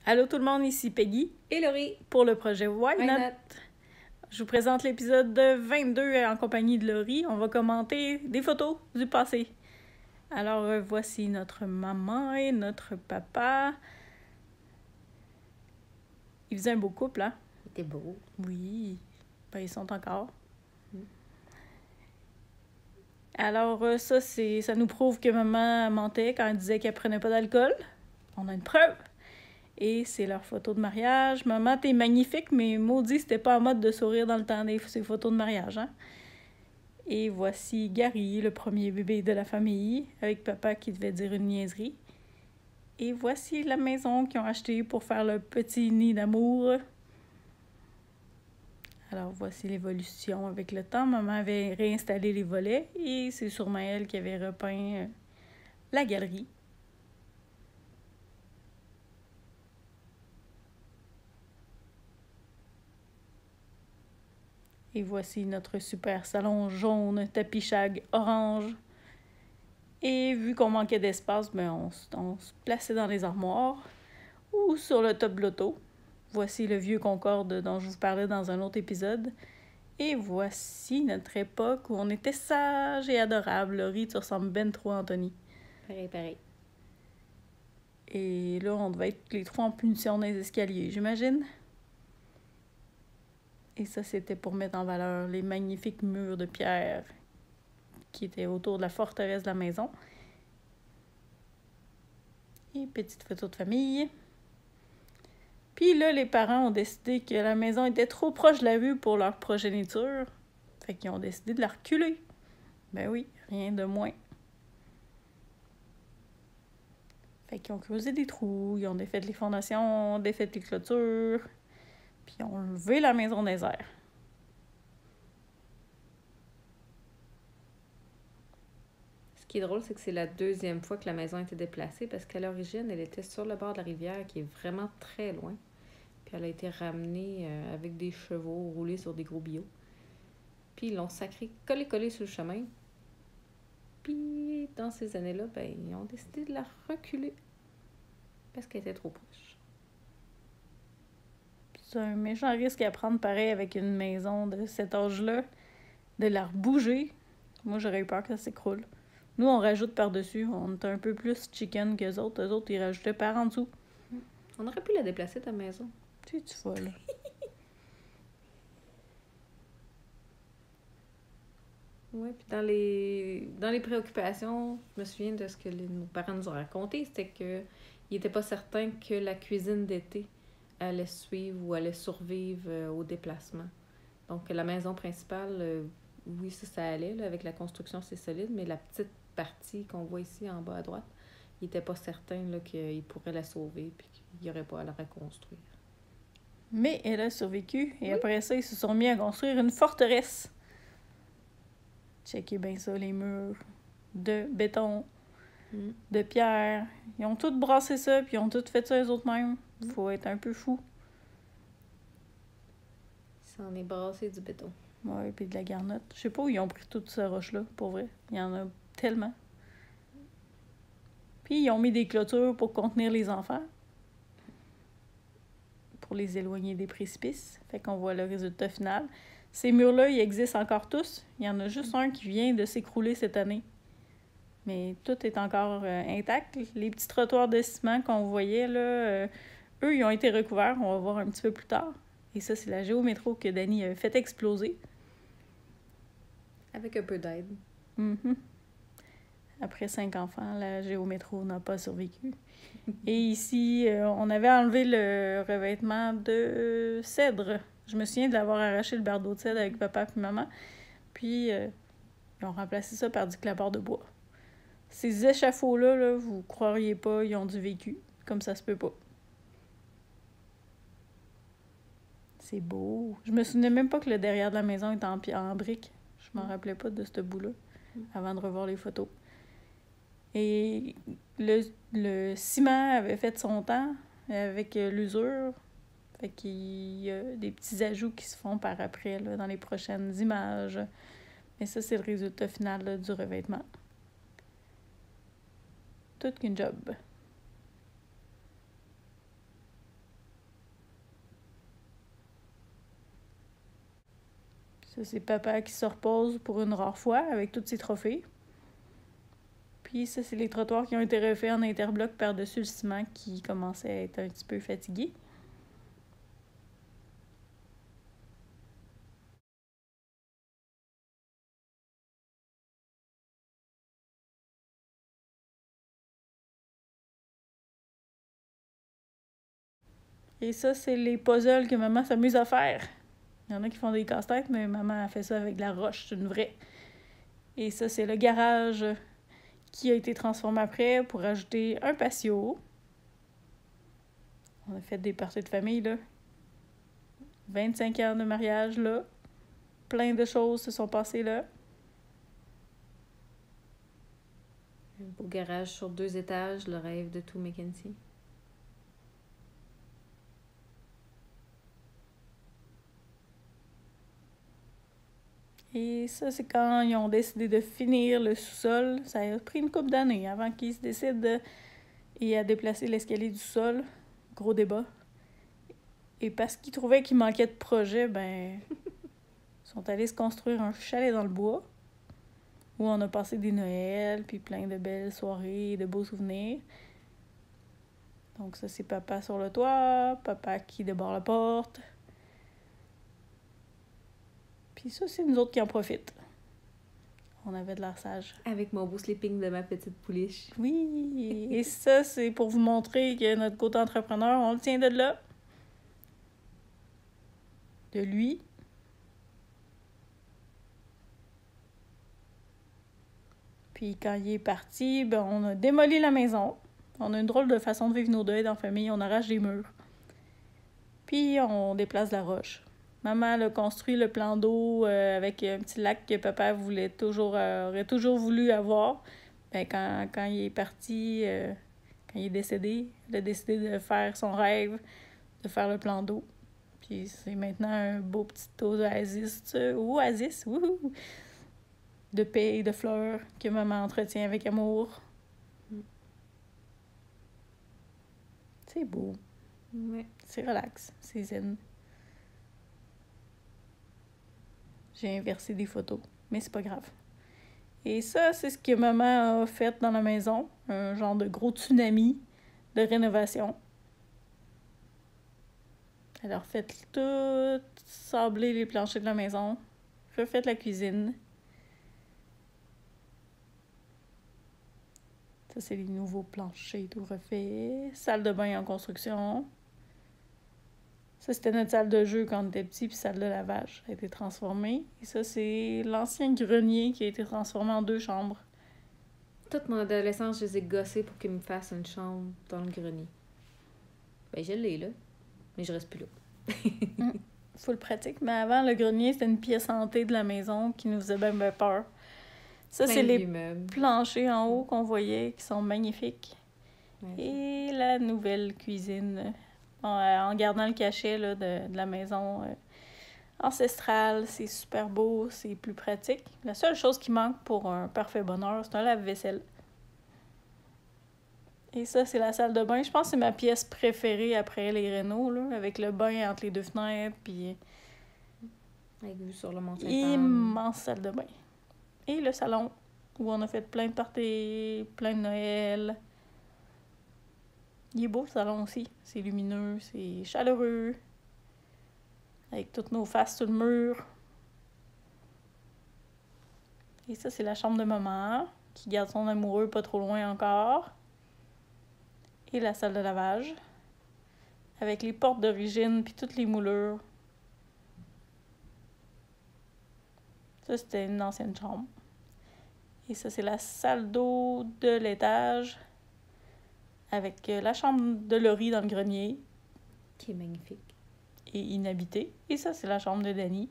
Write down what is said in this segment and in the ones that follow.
Allô tout le monde, ici Peggy et Laurie pour le projet Why Why Not? Not? Je vous présente l'épisode 22 en compagnie de Laurie. On va commenter des photos du passé. Alors voici notre maman et notre papa. Ils faisaient un beau couple, hein? Il était beau. Oui, ben, ils sont encore. Mm. Alors ça nous prouve que maman mentait quand elle disait qu'elle prenait pas d'alcool. On a une preuve. Et c'est leur photo de mariage. Maman, t'es magnifique, mais maudit, c'était pas en mode de sourire dans le temps de ces photos de mariage, hein? Et voici Gary, le premier bébé de la famille, avec papa qui devait dire une niaiserie. Et voici la maison qu'ils ont achetée pour faire le petit nid d'amour. Alors voici l'évolution avec le temps. Maman avait réinstallé les volets et c'est sûrement elle qui avait repeint la galerie. Et voici notre super salon jaune, tapis shag orange. Et vu qu'on manquait d'espace, ben on se plaçait dans les armoires ou sur le top de l'auto. Voici le vieux Concorde dont je vous parlais dans un autre épisode. Et voici notre époque où on était sage et adorable. Laurie, tu ressembles ben trop à Anthony. Pareil. Et là, on devait être les trois en punition dans les escaliers, j'imagine. Et ça, c'était pour mettre en valeur les magnifiques murs de pierre qui étaient autour de la forteresse de la maison. Et petite photo de famille. Puis là, les parents ont décidé que la maison était trop proche de la rue pour leur progéniture. Fait qu'ils ont décidé de la reculer. Ben oui, rien de moins. Fait qu'ils ont creusé des trous, ils ont défait les fondations, défait les clôtures, puis ils ont levé la maison des airs. Ce qui est drôle, c'est que c'est la deuxième fois que la maison a été déplacée parce qu'à l'origine, elle était sur le bord de la rivière qui est vraiment très loin. Puis elle a été ramenée avec des chevaux roulés sur des gros billots. Puis ils l'ont sacré collé sur le chemin. Puis dans ces années-là, ben, ils ont décidé de la reculer parce qu'elle était trop proche. C'est un méchant risque à prendre pareil avec une maison de cet âge-là, de la rebouger. Moi, j'aurais eu peur que ça s'écroule. Nous, on rajoute par-dessus. On est un peu plus chicken qu'eux autres. Eux autres, ils rajoutaient par en dessous. On aurait pu la déplacer, ta maison. Tu folle. Oui, puis dans les préoccupations, je me souviens de ce que nos parents nous ont raconté, c'était qu'ils n'étaient pas certains que la cuisine d'été allait suivre ou allait survivre au déplacement. Donc, la maison principale, oui, ça allait, là, avec la construction, c'est solide, mais la petite partie qu'on voit ici en bas à droite, ils n'étaient pas certains qu'ils pourraient la sauver puis qu'il n'y aurait pas à la reconstruire. Mais elle a survécu. Et oui. Après ça, ils se sont mis à construire une forteresse. Checkez bien ça, les murs de béton, de pierre. Ils ont tous brassé ça, puis ils ont tous fait ça eux autres mêmes. Faut être un peu fou. Ça en est brassé du béton. Ouais, puis de la garnotte. Je sais pas où ils ont pris toute cette roche-là, pour vrai. Il y en a tellement. Puis ils ont mis des clôtures pour contenir les enfants. Pour les éloigner des précipices. Fait qu'on voit le résultat final. Ces murs-là, ils existent encore tous. Il y en a juste un qui vient de s'écrouler cette année. Mais tout est encore intact. Les petits trottoirs de ciment qu'on voyait, là, eux, ils ont été recouverts. On va voir un petit peu plus tard. Et ça, c'est la géométro que Danny a fait exploser. Avec un peu d'aide. Mm-hmm. Après 5 enfants, la géométro n'a pas survécu. Et ici, on avait enlevé le revêtement de cèdre. Je me souviens de l'avoir arraché le bardeau de cèdre avec papa et maman. Puis, ils ont remplacé ça par du clapeur de bois. Ces échafauds-là, là, vous croiriez pas, ils ont du vécu. Comme ça se peut pas. C'est beau. Je me souvenais même pas que le derrière de la maison était en briques. Je m'en rappelais pas de ce bout-là avant de revoir les photos. Et le ciment avait fait son temps avec l'usure. Fait qu'il y a des petits ajouts qui se font par après là, dans les prochaines images. Mais ça, c'est le résultat final là, du revêtement. Tout qu'une job. Ça, c'est papa qui se repose pour une rare fois avec tous ses trophées. Puis ça, c'est les trottoirs qui ont été refaits en interbloc par-dessus le ciment qui commençait à être un petit peu fatigué. Et ça, c'est les puzzles que maman s'amuse à faire. Il y en a qui font des casse-têtes, mais maman a fait ça avec de la roche, c'est une vraie. Et ça, c'est le garage qui a été transformé après pour ajouter un patio. On a fait des parties de famille, là. 25 ans de mariage, là. Plein de choses se sont passées là. Un beau garage sur 2 étages, le rêve de tout mécanicien. Et ça, c'est quand ils ont décidé de finir le sous-sol. Ça a pris une couple d'années avant qu'ils se décident à déplacer l'escalier du sol. Gros débat. Et parce qu'ils trouvaient qu'il manquait de projet, ben, ils sont allés se construire un chalet dans le bois où on a passé des Noëls, puis plein de belles soirées, de beaux souvenirs. Donc ça, c'est papa sur le toit, papa qui débarre la porte. Puis ça, c'est nous autres qui en profitent. On avait de l'air sage. Avec mon beau sleeping de ma petite pouliche. Oui, et ça, c'est pour vous montrer que notre côté entrepreneur, on le tient de là. De lui. Puis quand il est parti, ben, on a démoli la maison. On a une drôle de façon de vivre nos deuils dans la famille. On arrache des murs. Puis on déplace la roche. Maman a construit le plan d'eau avec un petit lac que papa aurait toujours voulu avoir. Ben, quand il est parti, quand il est décédé, il a décidé de faire son rêve, de faire le plan d'eau. Puis c'est maintenant un beau petit oasis, wouhou, de paix et de fleurs que maman entretient avec amour. C'est beau. Ouais. C'est relax, c'est zen. J'ai inversé des photos, mais c'est pas grave. Et ça, c'est ce que maman a fait dans la maison. Un genre de gros tsunami de rénovation. Elle a refait tout sabler les planchers de la maison. Refait la cuisine. Ça, c'est les nouveaux planchers tout refaits. Salle de bain en construction. Ça, c'était notre salle de jeu quand on était petit, puis salle de lavage a été transformée. Et ça, c'est l'ancien grenier qui a été transformé en 2 chambres. Toute mon adolescence, je les ai gossés pour qu'ils me fassent une chambre dans le grenier. Ben, je l'ai, là. Mais je reste plus là. Full pratique. Mais avant, le grenier, c'était une pièce hantée de la maison qui nous faisait bien peur. Ça, c'est les planchers en haut qu'on voyait, qui sont magnifiques. Ouais. Et la nouvelle cuisine, en gardant le cachet là, de la maison ancestrale. C'est super beau, c'est plus pratique. La seule chose qui manque pour un parfait bonheur, c'est un lave-vaisselle. Et ça, c'est la salle de bain. Je pense que c'est ma pièce préférée après les rénaux, là, avec le bain entre les 2 fenêtres, puis avec vue sur le Mont-Saint-Anne. Immense salle de bain. Et le salon, où on a fait plein de parties, plein de Noël. Il est beau, le salon aussi. C'est lumineux, c'est chaleureux. Avec toutes nos faces sur le mur. Et ça, c'est la chambre de maman, qui garde son amoureux pas trop loin encore. Et la salle de lavage, avec les portes d'origine puis toutes les moulures. Ça, c'était une ancienne chambre. Et ça, c'est la salle d'eau de l'étage, avec la chambre de Laurie dans le grenier. Qui est magnifique. Et inhabitée. Et ça, c'est la chambre de Danny.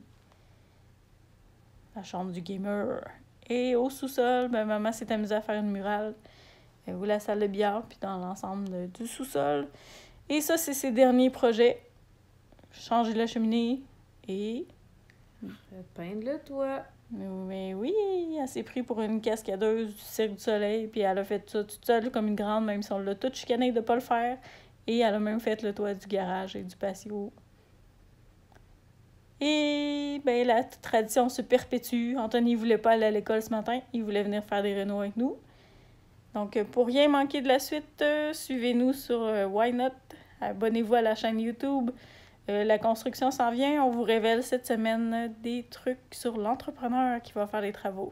La chambre du gamer. Et au sous-sol, ben, maman s'est amusée à faire une murale. Où la salle de billard, puis dans l'ensemble du sous-sol. Et ça, c'est ses derniers projets. Changer la cheminée et... peindre le toit. Mais oui, elle s'est pris pour une cascadeuse du Cirque du Soleil, puis elle a fait ça toute seule comme une grande, même si on l'a toute chicanée de pas le faire. Et elle a même fait le toit du garage et du patio. Et ben la tradition se perpétue. Anthony voulait pas aller à l'école ce matin. Il voulait venir faire des rénaux avec nous. Donc, pour rien manquer de la suite, suivez-nous sur Why Not. Abonnez-vous à la chaîne YouTube. La construction s'en vient. On vous révèle cette semaine des trucs sur l'entrepreneur qui va faire les travaux.